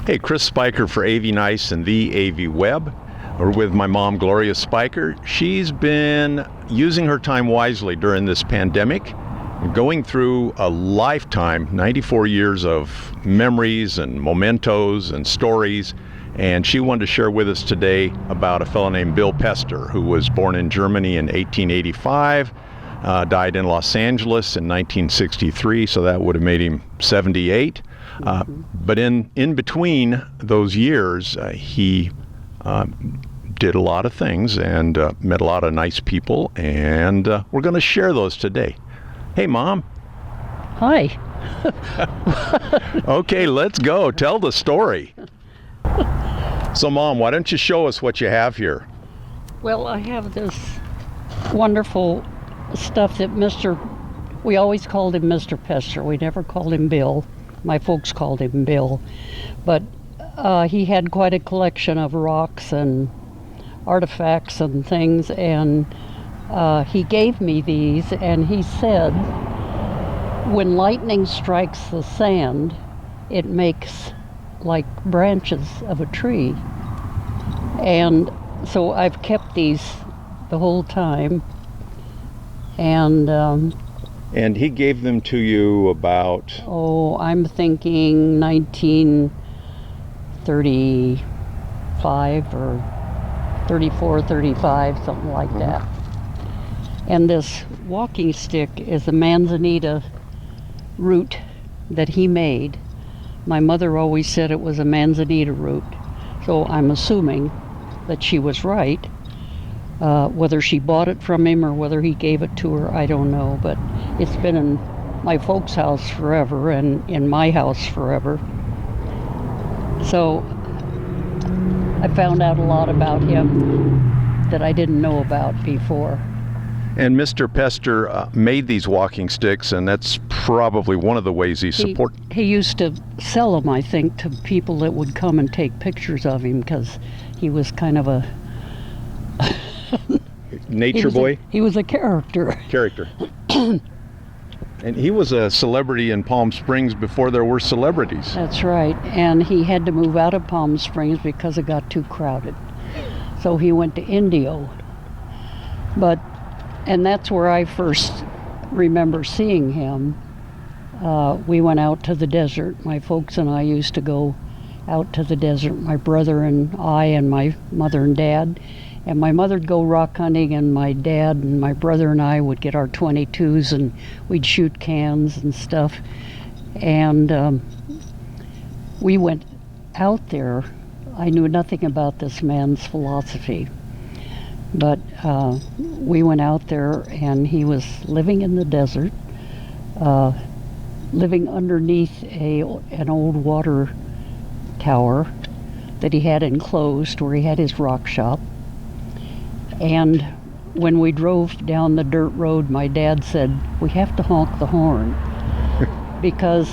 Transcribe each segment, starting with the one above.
Hey, Chris Spicher for AV Nice and the AV Web. We're with my mom, Gloria Spicher. She's been using her time wisely during this pandemic, going through a lifetime, 94 years of memories and mementos and stories. And she wanted to share with us today about a fellow named Bill Pester, who was born in Germany in 1885, died in Los Angeles in 1963, so that would have made him 78. But in between those years, he did a lot of things and met a lot of nice people, and we're going to share those today. Hey, Mom. Hi. Okay, let's go. Tell the story. So, Mom, why don't you show us what you have here? Well, I have this wonderful stuff that we always called him Mr. Pester. We never called him Bill. My folks called him Bill. But he had quite a collection of rocks and artifacts and things, and he gave me these, and he said, when lightning strikes the sand, it makes like branches of a tree. And so I've kept these the whole time. And he gave them to you about? Oh, I'm thinking 1935 or 34, 35, something like that. And this walking stick is a manzanita root that he made. My mother always said it was a manzanita root, so I'm assuming that she was right. Whether she bought it from him or whether he gave it to her, I don't know, but it's been in my folks' house forever and in my house forever. So I found out a lot about him that I didn't know about before. And Mr. Pester made these walking sticks, and that's probably one of the ways he supported. He used to sell them, I think, to people that would come and take pictures of him, because he was kind of a nature boy? He was a character. And he was a celebrity in Palm Springs before there were celebrities. That's right. And he had to move out of Palm Springs because it got too crowded. So he went to Indio. And that's where I first remember seeing him. We went out to the desert. My folks and I used to go out to the desert, my brother and I and my mother and dad. And my mother'd go rock hunting, and my dad and my brother and I would get our .22s, and we'd shoot cans and stuff. And we went out there. I knew nothing about this man's philosophy, but we went out there, and he was living in the desert, living underneath an old water tower that he had enclosed, where he had his rock shop. And when we drove down the dirt road, my dad said, we have to honk the horn because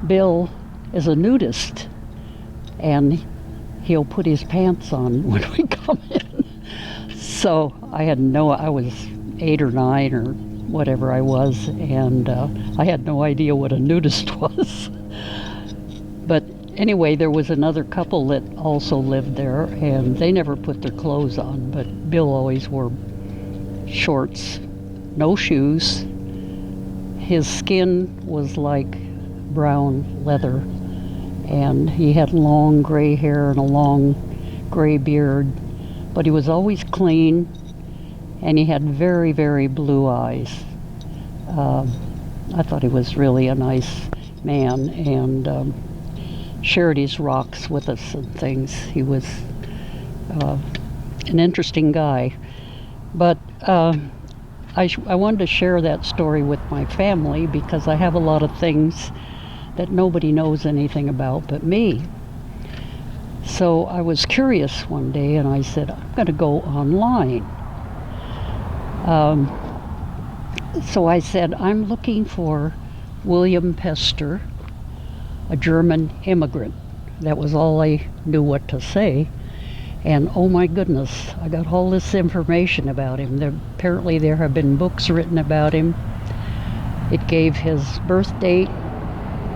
Bill is a nudist and he'll put his pants on when we come in. So I was 8 or 9 or whatever I was, and I had no idea what a nudist was. But anyway, there was another couple that also lived there, and they never put their clothes on, but Bill always wore shorts, no shoes. His skin was like brown leather, and he had long gray hair and a long gray beard, but he was always clean, and he had very, very blue eyes. I thought he was really a nice man, and shared his rocks with us and things. He was an interesting guy. But I wanted to share that story with my family because I have a lot of things that nobody knows anything about but me. So I was curious one day, and I said, I'm going to go online. So I said, I'm looking for William Pester, a German immigrant. That was all I knew what to say. And oh my goodness, I got all this information about him. Apparently there have been books written about him. It gave his birth date,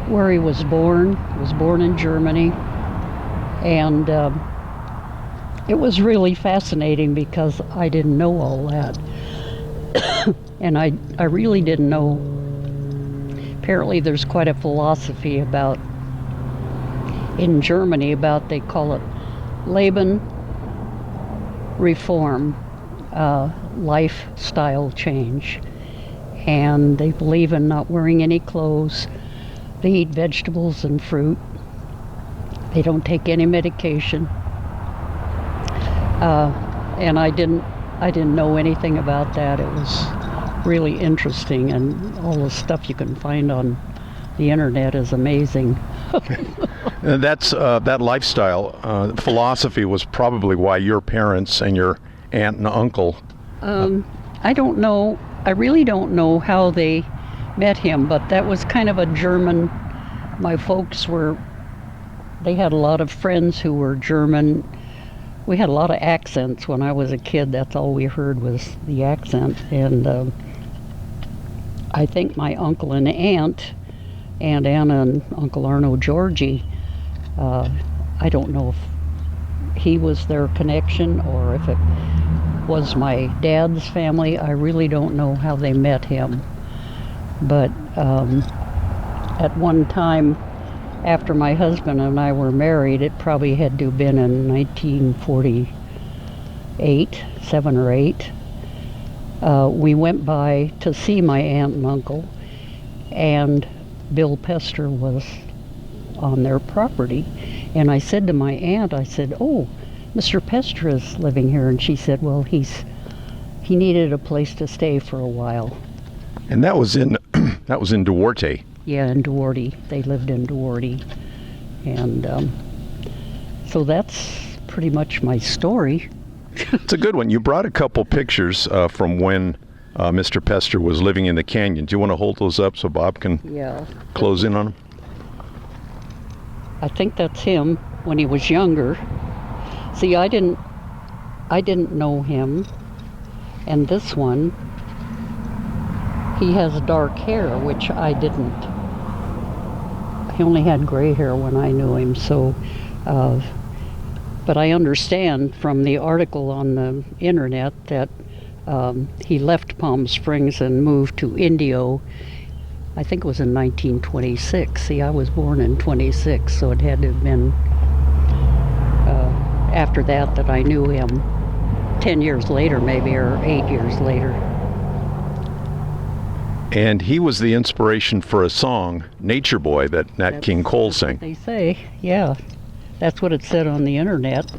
where he was born. He was born in Germany. And it was really fascinating because I didn't know all that. And I really didn't know. Apparently there's quite a philosophy about, in Germany, about, they call it Leben Reform, lifestyle change. And they believe in not wearing any clothes. They eat vegetables and fruit. They don't take any medication. And I didn't know anything about that. It was really interesting, and all the stuff you can find on the internet is amazing. And that lifestyle philosophy was probably why your parents and your aunt and uncle. I don't know. I really don't know how they met him, but that was kind of a German. My folks they had a lot of friends who were German. We had a lot of accents when I was a kid. That's all we heard was the accent. And I think my uncle and aunt, Aunt Anna and Uncle Arno Georgie, I don't know if he was their connection or if it was my dad's family. I really don't know how they met him. But at one time, after my husband and I were married, it probably had to have been in 1948, 7 or 8. We went by to see my aunt and uncle, and Bill Pester was on their property. And I said to my aunt, I said, "Oh, Mr. Pester is living here." And she said, "Well, he needed a place to stay for a while." And that was in Duarte. Yeah, in Duarte. They lived in Duarte. And so that's pretty much my story. It's a good one. You brought a couple pictures from when Mr. Pester was living in the canyon. Do you want to hold those up so Bob can close in on them? I think that's him when he was younger. See, I didn't know him. And this one, he has dark hair, which I didn't. He only had gray hair when I knew him, so, but I understand from the article on the internet that he left Palm Springs and moved to Indio. I think it was in 1926. See, I was born in 26, so it had to have been after that I knew him. 10 years later, maybe, or 8 years later. And he was the inspiration for a song, Nature Boy, that Nat King Cole sang. They say, yeah. That's what it said on the internet.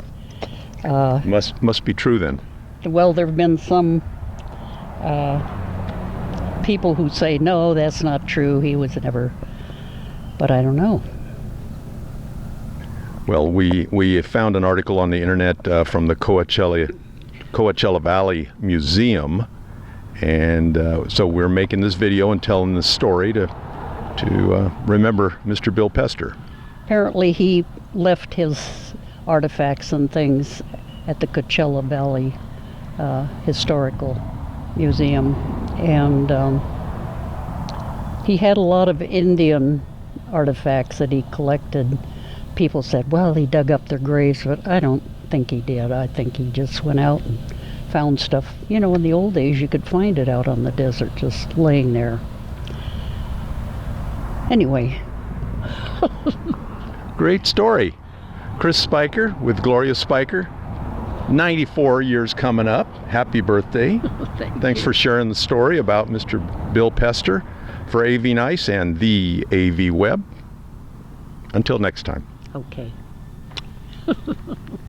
Must be true then. Well, there have been some people who say, no, that's not true. He was never, but I don't know. Well, we found an article on the internet from the Coachella Valley Museum. And so we're making this video and telling this story to remember Mr. Bill Pester. Apparently he left his artifacts and things at the Coachella Valley Historical Museum. And he had a lot of Indian artifacts that he collected. People said, well, he dug up their graves, but I don't think he did. I think he just went out and found stuff. You know, in the old days you could find it out on the desert just laying there. Anyway. Great story. Chris Spicher with Gloria Spicher. 94 years coming up. Happy birthday. Thanks for sharing the story about Mr. Bill Pester for AV Nice and the AV Web. Until next time. Okay.